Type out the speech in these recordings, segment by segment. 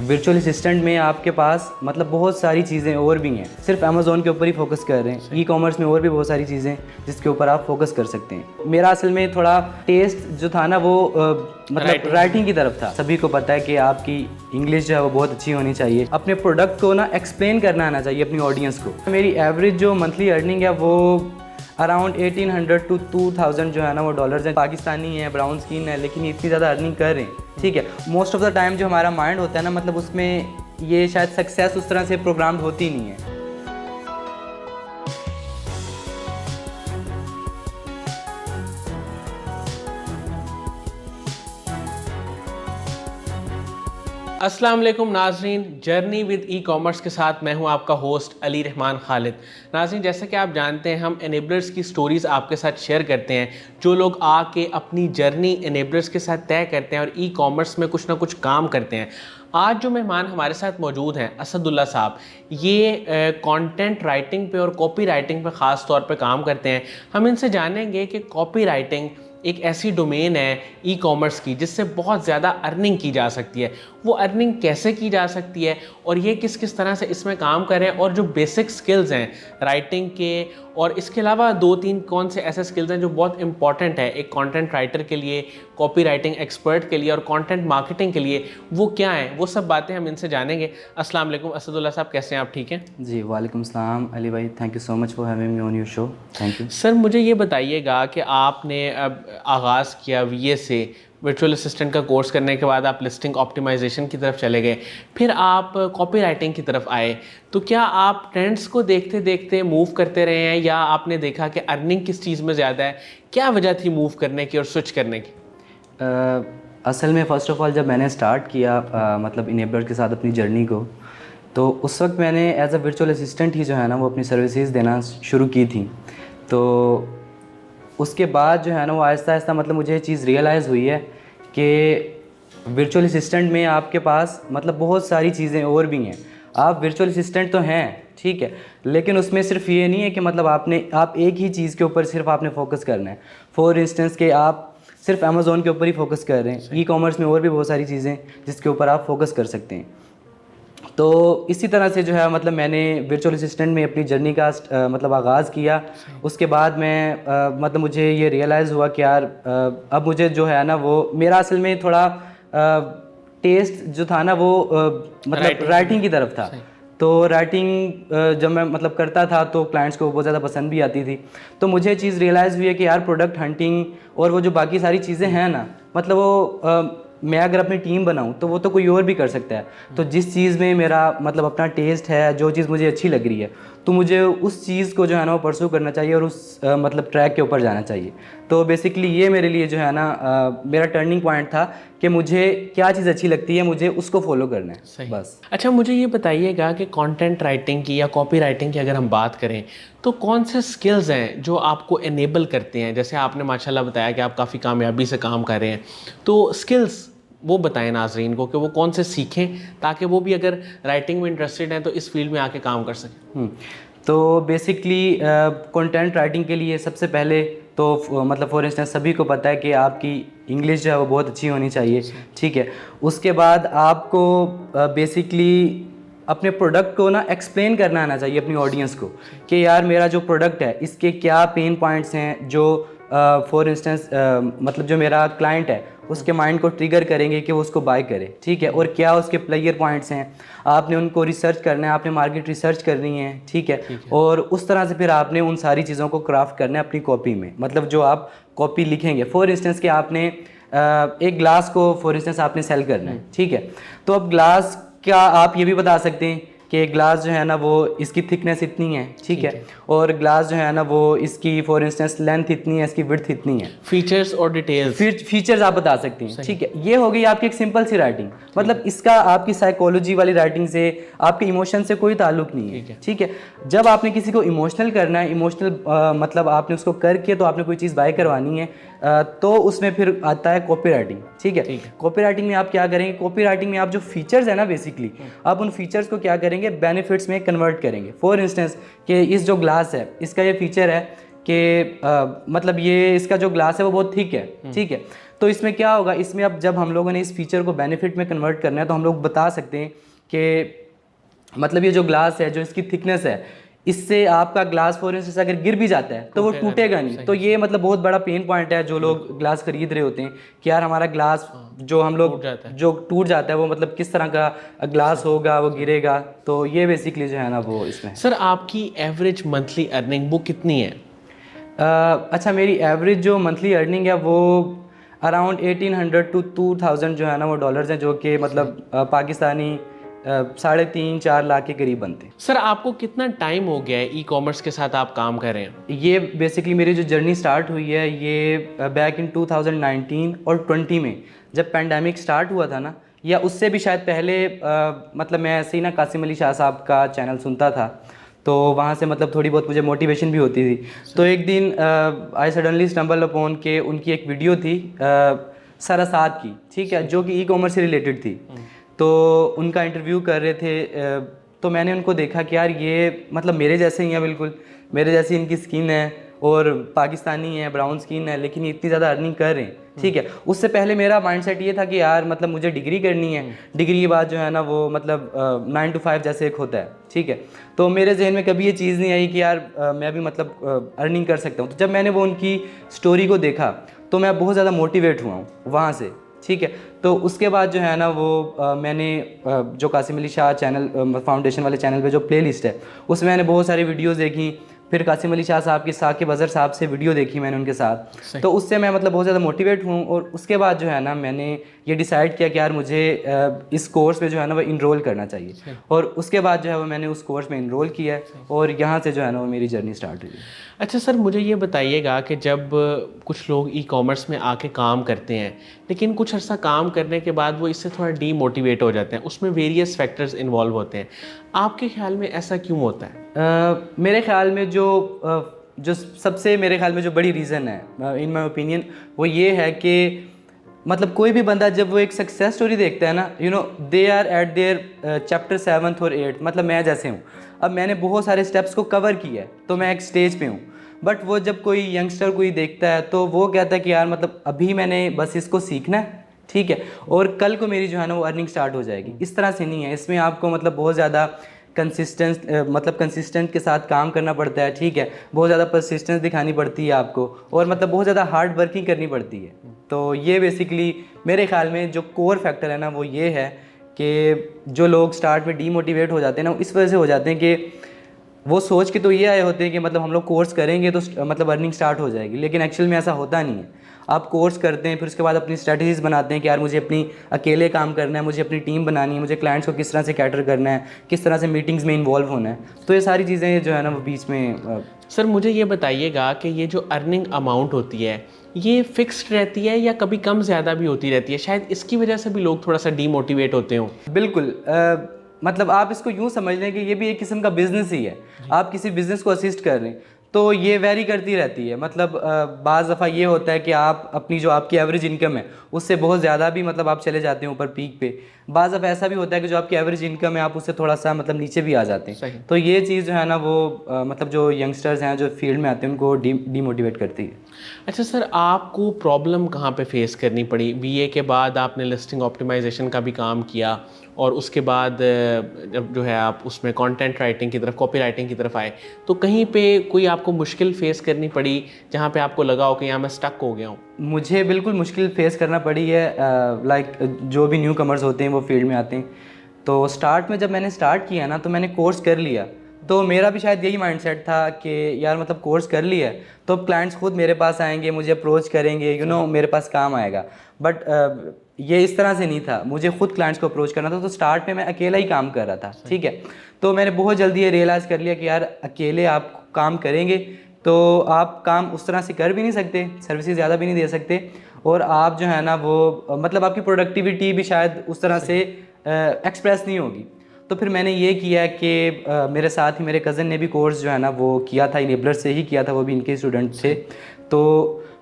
Virtual assistant में आपके पास मतलब बहुत सारी चीज़ें और भी हैं, सिर्फ अमेज़ोन के ऊपर ही फोकस कर रहे हैं। ई कॉमर्स में और भी बहुत सारी चीज़ें जिसके ऊपर आप फोकस कर सकते हैं। मेरा असल में थोड़ा टेस्ट जो था ना वो मतलब राइटिंग की तरफ था। सभी को पता है कि आपकी इंग्लिश जो है वो बहुत अच्छी होनी चाहिए, अपने प्रोडक्ट को ना एक्सप्लेन करना आना चाहिए अपनी ऑडियंस को। मेरी एवरेज जो मंथली अर्निंग है वो अराउंड 1800 टू 2000 जो है ना वो डॉलर्स हैं। पाकिस्तानी है, ब्राउन स्किन है, लेकिन इतनी ज़्यादा अर्निंग कर रहे हैं। ठीक है, मोस्ट ऑफ द टाइम जो हमारा माइंड होता है ना, मतलब उसमें ये शायद सक्सेस उस तरह से प्रोग्राम होती नहीं है। अस्सलाम वालेकुम नाजरीन, जर्नी विद ई कॉमर्स के साथ मैं हूं आपका होस्ट अली रहमान खालिद। नाजरीन, जैसे कि आप जानते हैं हम एनेबलर्स की स्टोरीज़ आपके साथ शेयर करते हैं, जो लोग आके अपनी जर्नी एनेबलर्स के साथ तय करते हैं और ई कॉमर्स में कुछ ना कुछ काम करते हैं। आज जो मेहमान हमारे साथ मौजूद हैं असदुल्ला साहब, ये कंटेंट राइटिंग पे और कॉपी राइटिंग पे ख़ास तौर पे काम करते हैं। हम इनसे जानेंगे कि कॉपी राइटिंग एक ऐसी डोमेन है ई कॉमर्स की जिससे बहुत ज़्यादा अर्निंग की जा सकती है। वो अर्निंग कैसे की जा सकती है और ये किस किस तरह से इसमें काम करें, और जो बेसिक स्किल्स हैं राइटिंग के, और इसके अलावा 2-3 कौन से ऐसे स्किल्स हैं जो बहुत इंपॉर्टेंट है एक कंटेंट राइटर के लिए, कॉपी राइटिंग एक्सपर्ट के लिए और कंटेंट मार्केटिंग के लिए, वो क्या हैं, वो सब बातें हम इनसे जानेंगे। अस्सलाम वालेकुम असदुल्ला साहब, कैसे हैं आप? ठीक हैं जी, वालेकुम सलाम अली भाई, thank you so much for having me on your show. Thank you sir. मुझे ये बताइएगा कि आपने अब आगाज़ किया वीए से, वर्चुअल असिस्टेंट का कोर्स करने के बाद आप लिस्टिंग ऑप्टिमाइजेशन की तरफ चले गए, फिर आप कॉपी राइटिंग की तरफ आए, तो क्या आप ट्रेंड्स को देखते देखते मूव करते रहे हैं या आपने देखा कि अर्निंग किस चीज़ में ज़्यादा है? क्या वजह थी मूव करने की और स्विच करने की? असल में फ़र्स्ट ऑफ़ ऑल जब मैंने स्टार्ट किया मतलब इनेबलर के साथ अपनी जर्नी को, तो उस वक्त मैंने एज अ वर्चुअल असिस्टेंट ही जो है ना वो अपनी सर्विसेज देना शुरू की थी। तो उसके बाद जो है ना वो आहिस्ता आहिस्ता मतलब मुझे ये चीज़ रियलाइज़ हुई है कि वर्चुअल असिस्टेंट में आपके पास मतलब बहुत सारी चीज़ें और भी हैं। आप वर्चुअल असिस्टेंट तो हैं, ठीक है, लेकिन उसमें सिर्फ ये नहीं है कि मतलब आप एक ही चीज़ के ऊपर सिर्फ आपने फोकस करना है। फॉर इंस्टेंस के आप सिर्फ अमेज़ोन के ऊपर ही फोकस कर रहे हैं। ई कॉमर्स में और भी बहुत सारी चीज़ें जिसके ऊपर आप फोकस कर सकते हैं। तो इसी तरह से जो है मतलब मैंने वर्चुअल असिस्टेंट में अपनी जर्नी का मतलब आगाज़ किया। उसके बाद मैं मतलब मुझे ये रियलाइज़ हुआ कि यार अब मुझे जो है ना वो मेरा असल में थोड़ा टेस्ट जो था ना वो मतलब राइटिंग की तरफ था। तो राइटिंग जब मैं मतलब करता था तो क्लाइंट्स को बहुत ज़्यादा पसंद भी आती थी। तो मुझे ये चीज़ रियलाइज़ हुई है कि यार प्रोडक्ट हंटिंग और वो जो बाकी सारी चीज़ें हैं ना, मतलब वो मैं अगर अपनी टीम बनाऊं तो वो तो कोई और भी कर सकता है। तो जिस चीज़ में मेरा मतलब अपना टेस्ट है, जो चीज़ मुझे अच्छी लग रही है, तो मुझे उस चीज़ को जो है ना वो परस्यू करना चाहिए और उस मतलब ट्रैक के ऊपर जाना चाहिए। तो बेसिकली ये मेरे लिए जो है ना मेरा टर्निंग पॉइंट था कि मुझे क्या चीज़ अच्छी लगती है, मुझे उसको फॉलो करना है। सही। बस। अच्छा, मुझे ये बताइएगा कि कंटेंट राइटिंग की या कॉपी राइटिंग की अगर हम बात करें तो कौन से स्किल्स हैं जो आपको एनेबल करते हैं? जैसे आपने माशाल्लाह बताया कि आप काफ़ी कामयाबी से काम कर रहे हैं, तो स्किल्स वो बताएं नाजरीन को कि वो कौन से सीखें ताकि वो भी अगर राइटिंग में इंटरेस्टेड हैं तो इस फील्ड में आके काम कर सकें। तो बेसिकली कंटेंट राइटिंग के लिए सबसे पहले तो मतलब फॉर इंस्टेंस सभी को पता है कि आपकी इंग्लिश जो है वो बहुत अच्छी होनी चाहिए, ठीक है। उसके बाद आपको बेसिकली अपने प्रोडक्ट को ना एक्सप्लेन करना आना चाहिए अपनी ऑडियंस को कि यार मेरा जो प्रोडक्ट है इसके क्या पेन पॉइंट्स हैं जो फॉर इंस्टेंस मतलब जो मेरा क्लाइंट है उसके माइंड को ट्रिगर करेंगे कि वो उसको बाय करे, ठीक है। और क्या उसके प्लेयर पॉइंट्स हैं, आपने उनको रिसर्च करना है, आपने मार्केट रिसर्च करनी है, ठीक है। और उस तरह से फिर आपने उन सारी चीज़ों को क्राफ्ट करना है अपनी कॉपी में, मतलब जो आप कॉपी लिखेंगे। फॉर इंस्टेंस कि आपने एक ग्लास को फॉर इंस्टेंस आपने सेल करना है, ठीक है। तो अब ग्लास क्या आप ये भी बता सकते हैं कि ग्लास जो है ना वो इसकी थिकनेस इतनी है, ठीक है, और ग्लास जो है ना वो इसकी फॉर इंस्टेंस लेंथ इतनी है, इसकी विड्थ इतनी है। फीचर्स और डिटेल्स, फीचर्स आप बता सकती हैं, ठीक है। ये हो गई आपकी एक सिंपल सी राइटिंग, मतलब इसका आपकी साइकोलॉजी वाली राइटिंग से, आपके इमोशन से कोई ताल्लुक नहीं है, ठीक है। जब आपने किसी को इमोशनल करना है, इमोशनल मतलब आपने उसको करके तो आपने कोई चीज़ बाय करवानी है, तो उसमें फिर आता है कॉपी राइटिंग, ठीक है। कॉपी राइटिंग में आप क्या करेंगे, कॉपी राइटिंग में आप जो फीचर्स है ना बेसिकली आप उन फीचर्स को क्या करेंगे, बेनिफिट्स में कन्वर्ट करेंगे। फॉर इंस्टेंस कि इस जो ग्लास है इसका ये फीचर है कि मतलब ये इसका जो ग्लास है वो बहुत थिक है, ठीक है। तो तो इसमें क्या होगा, इसमें अब जब हम लोगों ने इस फीचर को बेनिफिट में कन्वर्ट करना है तो हम लोग बता सकते हैं कि मतलब ये जो ग्लास है, जो इसकी थिकनेस है, इससे आपका ग्लास फोर इंच से अगर गिर भी जाता है तो वो टूटेगा नहीं। तो ये मतलब बहुत बड़ा पेन पॉइंट है जो लोग ग्लास खरीद रहे होते हैं कि यार हमारा ग्लास जो हम लोग जो टूट जाता है वो मतलब किस तरह का ग्लास होगा, वो गिरेगा। तो ये बेसिकली जो है ना वो इसमें। सर आपकी एवरेज मंथली अर्निंग वो कितनी है? अच्छा, मेरी एवरेज जो मंथली अर्निंग है वो अराउंड 1800 टू 2000 जो है ना वो डॉलर्स हैं, जो कि मतलब पाकिस्तानी 3.5-4 लाख के करीब बनते हैं। सर आपको कितना टाइम हो गया है ई कॉमर्स के साथ आप काम कर रहे हैं? ये बेसिकली मेरी जो जर्नी स्टार्ट हुई है ये बैक इन 2019 और 20 में जब पैंडेमिक स्टार्ट हुआ था ना, या उससे भी शायद पहले मतलब मैं ऐसे ही ना कासिम अली शाह साहब का चैनल सुनता था, तो वहाँ से मतलब थोड़ी बहुत मुझे मोटिवेशन भी होती थी। तो एक दिन आई सडनली स्टम्बल अपॉन के उनकी एक वीडियो थी सरासात की, ठीक है, जो कि ई कॉमर्स से रिलेटेड थी। तो उनका इंटरव्यू कर रहे थे, तो मैंने उनको देखा कि यार ये मतलब मेरे जैसे ही हैं, बिल्कुल मेरे जैसी इनकी स्किन है और पाकिस्तानी है, ब्राउन स्किन है, लेकिन ये इतनी ज़्यादा अर्निंग कर रहे हैं, ठीक है। उससे पहले मेरा माइंडसेट ये था कि यार मतलब मुझे डिग्री करनी है, डिग्री के बाद जो है ना वो मतलब 9 to 5 जैसे एक होता है, ठीक है। तो मेरे जहन में कभी ये चीज़ नहीं आई कि यार मैं भी मतलब अर्निंग कर सकता हूँ। तो जब मैंने वो उनकी स्टोरी को देखा तो मैं बहुत ज़्यादा मोटिवेट हुआ हूँ वहाँ से, ठीक है। तो उसके बाद जो है ना वो मैंने जो कासिम अली शाह चैनल फाउंडेशन वाले चैनल पे जो प्लेलिस्ट है उसमें मैंने बहुत सारी वीडियोस देखी। फिर कासिम अली शाह साहब की साकिब अज़हर साहब से वीडियो देखी मैंने उनके साथ, तो उससे मैं मतलब बहुत ज़्यादा मोटिवेट हूँ। और उसके बाद जो है ना मैंने ये डिसाइड किया कि यार मुझे इस कोर्स में जो है ना वो इनरोल करना चाहिए। और उसके बाद जो है वो मैंने उस कोर्स में इनरोल किया और यहाँ से जो है ना वो मेरी जर्नी स्टार्ट हुई। अच्छा सर, मुझे ये बताइएगा कि जब कुछ लोग ई कॉमर्स में आके काम करते हैं लेकिन कुछ अर्सा काम करने के बाद वो इससे थोड़ा डीमोटिवेट हो जाते हैं, उसमें वेरियस फैक्टर्स इन्वॉल्व होते हैं, आपके ख्याल में ऐसा क्यों होता है? मेरे ख्याल में जो सबसे मेरे ख्याल में जो बड़ी रीज़न है इन माय ओपिनियन वो ये है कि मतलब कोई भी बंदा जब वो एक सक्सेस स्टोरी देखता है ना, you know they are at their chapter 7th और 8th, मतलब मैं जैसे हूँ, अब मैंने बहुत सारे स्टेप्स को कवर किया है तो मैं एक स्टेज पे हूँ। बट वो जब कोई यंगस्टर कोई देखता है तो वो कहता है कि यार मतलब अभी मैंने बस इसको सीखना है, ठीक है, और कल को मेरी जो है ना वो अर्निंग स्टार्ट हो जाएगी। इस तरह से नहीं है, इसमें आपको मतलब बहुत ज़्यादा कंसिस्टेंट के साथ काम करना पड़ता है, ठीक है, बहुत ज़्यादा परसिस्टेंस दिखानी पड़ती है आपको, और मतलब बहुत ज़्यादा हार्ड वर्किंग करनी पड़ती है। तो ये बेसिकली मेरे ख्याल में जो कोर फैक्टर है ना वो ये है कि जो लोग स्टार्ट में डीमोटिवेट हो जाते हैं ना, इस वजह से हो जाते हैं कि वो सोच के तो ये आए होते हैं कि मतलब हम लोग कोर्स करेंगे तो मतलब अर्निंग स्टार्ट हो जाएगी, लेकिन एक्चुअल में ऐसा होता नहीं है। आप कोर्स करते हैं, फिर उसके बाद अपनी स्ट्रेटजीज बनाते हैं कि यार मुझे अपनी अकेले काम करना है, मुझे अपनी टीम बनानी है, मुझे क्लाइंट्स को किस तरह से कैटर करना है, किस तरह से मीटिंग्स में इन्वॉल्व होना है। तो ये सारी चीज़ें जो है ना वो बीच में सर मुझे ये बताइएगा कि ये जो अर्निंग अमाउंट होती है ये फिक्स्ड रहती है या कभी कम ज़्यादा भी होती रहती है? शायद इसकी वजह से भी लोग थोड़ा सा डीमोटिवेट होते हों। बिल्कुल, मतलब आप इसको यूँ समझ लें कि ये भी एक किस्म का बिजनेस ही है। आप किसी बिज़नेस को असिस्ट कर रहे हैं तो ये वेरी करती रहती है। मतलब बाज़ दफ़ा ये होता है कि आप अपनी जो आपकी एवरेज इनकम है उससे बहुत ज़्यादा भी मतलब आप चले जाते हैं ऊपर पीक पे। बाज़ दफ़ा ऐसा भी होता है कि जो आपकी एवरेज इनकम है आप उससे थोड़ा सा मतलब नीचे भी आ जाते हैं। तो ये चीज़ जो है ना वो मतलब जो यंगस्टर्स हैं जो फील्ड में आते हैं उनको डीमोटिवेट करती है। अच्छा सर, आपको प्रॉब्लम कहाँ पे फेस करनी पड़ी? बीए के बाद आपने लिस्टिंग ऑप्टिमाइजेशन का भी काम किया और उसके बाद जब जो है आप उसमें कंटेंट राइटिंग की तरफ, कॉपी राइटिंग की तरफ आए, तो कहीं पे कोई आपको मुश्किल फेस करनी पड़ी जहाँ पे आपको लगा हो कि यहाँ मैं स्टक हो गया हूँ? मुझे बिल्कुल मुश्किल फेस करना पड़ी है। लाइक जो भी न्यू कमर्स होते हैं वो फील्ड में आते हैं, तो स्टार्ट में जब मैंने स्टार्ट किया ना तो मैंने कोर्स कर लिया, तो मेरा भी शायद यही माइंडसेट था कि यार मतलब कोर्स कर लिया है तो अब क्लाइंट्स खुद मेरे पास आएंगे, मुझे अप्रोच करेंगे, यू नो मेरे पास काम आएगा। बट ये इस तरह से नहीं था, मुझे खुद क्लाइंट्स को अप्रोच करना था। तो स्टार्ट में मैं अकेला ही काम कर रहा था, ठीक है। तो मैंने बहुत जल्दी ये रियलाइज़ कर लिया कि यार अकेले आप काम करेंगे तो आप काम उस तरह से कर भी नहीं सकते, सर्विसेज ज़्यादा भी नहीं दे सकते, और आप जो है ना वो मतलब आपकी प्रोडक्टिविटी भी शायद उस तरह से एक्सप्रेस नहीं होगी। तो फिर मैंने ये किया कि मेरे साथ ही मेरे कज़न ने भी कोर्स जो है ना वो किया था, इनेबलर से ही किया था, वो भी इनके स्टूडेंट थे। तो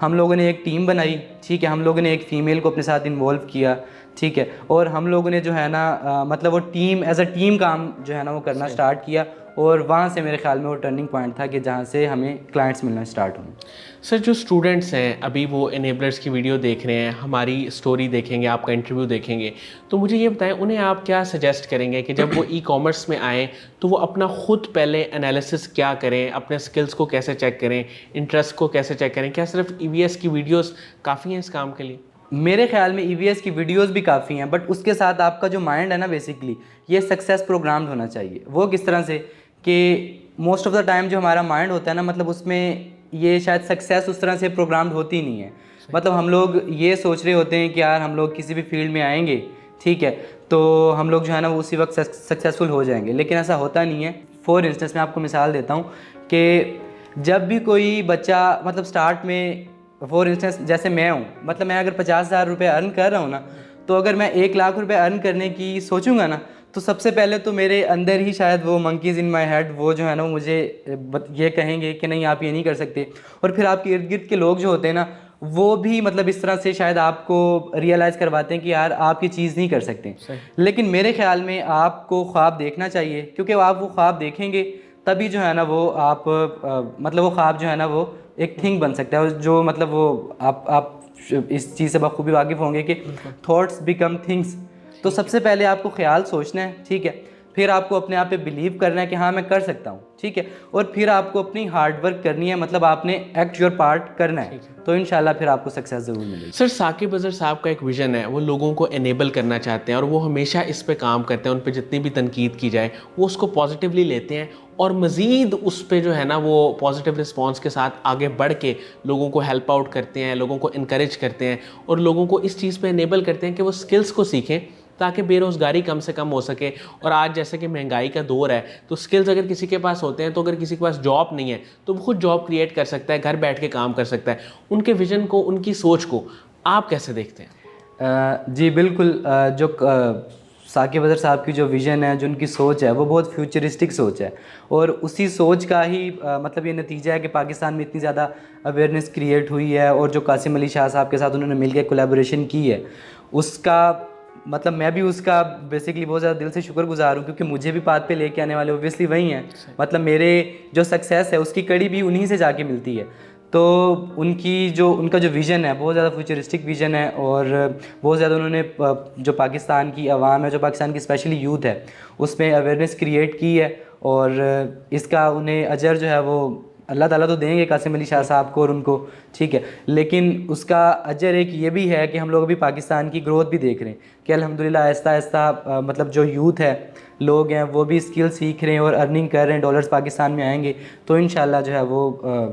हम लोगों ने एक टीम बनाई, ठीक है, हम लोगों ने एक फ़ीमेल को अपने साथ इन्वॉल्व किया, ठीक है, और हम लोगों ने जो है ना मतलब वो टीम एज अ टीम काम जो है ना वो करना स्टार्ट किया। और वहाँ से मेरे ख्याल में वो टर्निंग पॉइंट था कि जहाँ से हमें क्लाइंट्स मिलना स्टार्ट हुए। सर जो स्टूडेंट्स हैं अभी वो इनेबलर्स की वीडियो देख रहे हैं, हमारी स्टोरी देखेंगे, आपका इंटरव्यू देखेंगे, तो मुझे ये बताएं उन्हें आप क्या सजेस्ट करेंगे कि जब वो ई कॉमर्स में आएँ तो वो अपना ख़ुद पहले एनालिसिस क्या करें, अपने स्किल्स को कैसे चेक करें, इंटरेस्ट को कैसे चेक करें? क्या सिर्फ ईवीएस की वीडियोस काफ़ी हैं इस काम के लिए? मेरे ख्याल में ईवीएस की वीडियोस भी काफ़ी हैं, बट उसके साथ आपका जो माइंड है ना, बेसिकली ये सक्सेस प्रोग्राम्ड होना चाहिए। वो किस तरह से कि मोस्ट ऑफ द टाइम जो हमारा माइंड होता है ना, मतलब उसमें ये शायद सक्सेस उस तरह से प्रोग्राम्ड होती नहीं है। मतलब हम लोग ये सोच रहे होते हैं कि यार हम लोग किसी भी फील्ड में आएंगे, ठीक है, तो हम लोग जो है ना वो उसी वक्त सक्सेसफुल हो जाएंगे, लेकिन ऐसा होता नहीं है। फॉर इंस्टेंस मैं आपको मिसाल देता हूँ कि जब भी कोई बच्चा मतलब स्टार्ट में, फॉर इंस्टेंस जैसे मैं हूँ, मतलब मैं अगर 50,000 रुपये अर्न कर रहा हूँ ना, तो अगर मैं 1,00,000 रुपये अर्न करने की सोचूंगा ना, तो सबसे पहले तो मेरे अंदर ही शायद वो मंकीज़ इन माय हेड वो जो है ना वो मुझे ये कहेंगे कि नहीं आप ये नहीं कर सकते। और फिर आपके इर्द गिर्द के लोग जो होते हैं ना, वो भी मतलब इस तरह से शायद आपको रियलाइज़ करवाते हैं कि यार आप ये चीज़ नहीं कर सकते। लेकिन मेरे ख्याल में आपको ख्वाब देखना चाहिए, क्योंकि आप वो ख्वाब देखेंगे तभी जो है ना वो आप मतलब वो ख्वाब जो है ना वो एक थिंग बन सकता है, जो मतलब वो आप इस चीज़ से बखूबी वाकिफ़ होंगे कि थॉट्स बिकम थिंग्स। तो सबसे पहले आपको ख्याल सोचना है, ठीक है, फिर आपको अपने आप पे बिलीव करना है कि हाँ मैं कर सकता हूँ, ठीक है, और फिर आपको अपनी हार्ड वर्क करनी है, मतलब आपने एक्ट योर पार्ट करना है, तो इंशाल्लाह फिर आपको सक्सेस ज़रूर मिलेगी। सर साकिब अज़हर साहब का एक विज़न है, वो लोगों को एनेबल करना चाहते हैं और वो हमेशा इस पे काम करते हैं। उन पे जितनी भी तनकीद की जाए वो उसको पॉजिटिवली लेते हैं और मज़ीद उस पे जो है ना वो पॉजिटिव रिस्पांस के साथ आगे बढ़ के लोगों को हेल्प आउट करते हैं, लोगों को इनकरेज करते हैं और लोगों को इस चीज़ पे एनेबल करते हैं कि वो स्किल्स को सीखें ताकि बेरोज़गारी कम से कम हो सके। और आज जैसे कि महंगाई का दौर है, तो स्किल्स अगर किसी के पास होते हैं, तो अगर किसी के पास जॉब नहीं है तो वो खुद जॉब क्रिएट कर सकता है, घर बैठ के काम कर सकता है। उनके विज़न को, उनकी सोच को आप कैसे देखते हैं? जी बिल्कुल, जो साकिब अज़हर साहब की जो विज़न है, जो उनकी सोच है, वो बहुत फ्यूचरिस्टिक सोच है और उसी सोच का ही मतलब ये नतीजा है कि पाकिस्तान में इतनी ज़्यादा अवेयरनेस क्रिएट हुई है और जो कासिम अली शाह साहब के साथ उन्होंने मिलकर कोलैबोरेशन की है, उसका मतलब मैं भी उसका बेसिकली बहुत ज़्यादा दिल से शुक्रगुजार हूँ, क्योंकि मुझे भी पाथ पे लेके आने वाले ओब्वियसली वही हैं। मतलब मेरे जो सक्सेस है उसकी कड़ी भी उन्हीं से जाके मिलती है। तो उनका जो विज़न है बहुत ज़्यादा फ्यूचरिस्टिक विज़न है और बहुत ज़्यादा उन्होंने जो पाकिस्तान की आवाम है, जो पाकिस्तान की स्पेशली यूथ है, उसमें अवेयरनेस क्रिएट की है और इसका उन्हें अजर जो है वो अल्लाह ताला तो देंगे कासिम अली शाह साहब को और उनको, ठीक है, लेकिन उसका अजर एक ये भी है कि हम लोग अभी पाकिस्तान की ग्रोथ भी देख रहे हैं कि अल्हम्दुलिल्लाह आहिस्ता आहिस्ता मतलब जो यूथ है, लोग हैं, वो भी स्किल सीख रहे हैं और अर्निंग कर रहे हैं, डॉलर्स पाकिस्तान में आएंगे, तो इंशाल्लाह जो है वो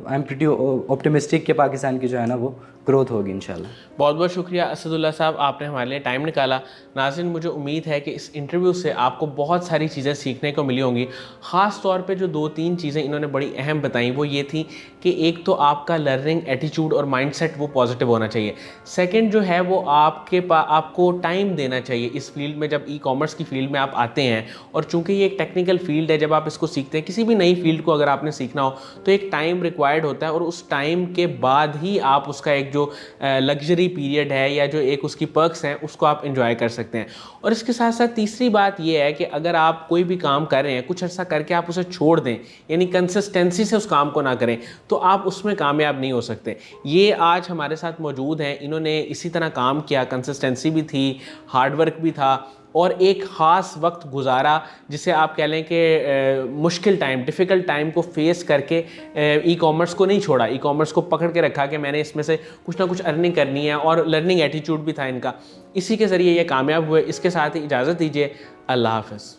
आई एम प्रीटी ऑप्टिमिस्टिक कि पाकिस्तान की जो है ना वो ग्रोथ होगी इंशाल्लाह। बहुत बहुत शुक्रिया असदुल्ला साहब, आपने हमारे लिए टाइम निकाला। नाज़रीन, मुझे उम्मीद है कि इस इंटरव्यू से आपको बहुत सारी चीज़ें सीखने को मिली होंगी। ख़ास तौर पे जो 2-3 चीज़ें इन्होंने बड़ी अहम बताई वो ये थी कि एक तो आपका लर्निंग एटीट्यूड और माइंडसेट वो पॉजिटिव होना चाहिए। सेकंड जो है वो आपको टाइम देना चाहिए इस फील्ड में। जब ई कॉमर्स की फील्ड में आप आते हैं और चूँकि ये एक टेक्निकल फील्ड है, जब आप इसको सीखते हैं, किसी भी नई फील्ड को अगर आपने सीखना हो तो एक टाइम रिक्वायर्ड होता है और उस टाइम के बाद ही आप उसका एक जो लग्जरी पीरियड है या जो एक उसकी पर्क्स हैं उसको आप एंजॉय कर सकते हैं। और इसके साथ साथ तीसरी बात ये है कि अगर आप कोई भी काम कर रहे हैं, कुछ अर्सा करके आप उसे छोड़ दें, यानी कंसिस्टेंसी से उस काम को ना करें, तो आप उसमें कामयाब नहीं हो सकते। ये आज हमारे साथ मौजूद हैं, इन्होंने इसी तरह काम किया, कंसिस्टेंसी भी थी, हार्डवर्क भी था और एक ख़ास वक्त गुजारा, जिसे आप कह लें कि मुश्किल टाइम, डिफ़िकल्ट टाइम को फेस करके ई कॉमर्स को नहीं छोड़ा, ई कॉमर्स को पकड़ के रखा कि मैंने इसमें से कुछ ना कुछ अर्निंग करनी है, और लर्निंग एटीट्यूड भी था इनका। इसी के ज़रिए ये कामयाब हुए। इसके साथ ही इजाज़त दीजिए, अल्लाह हाफ़िज़।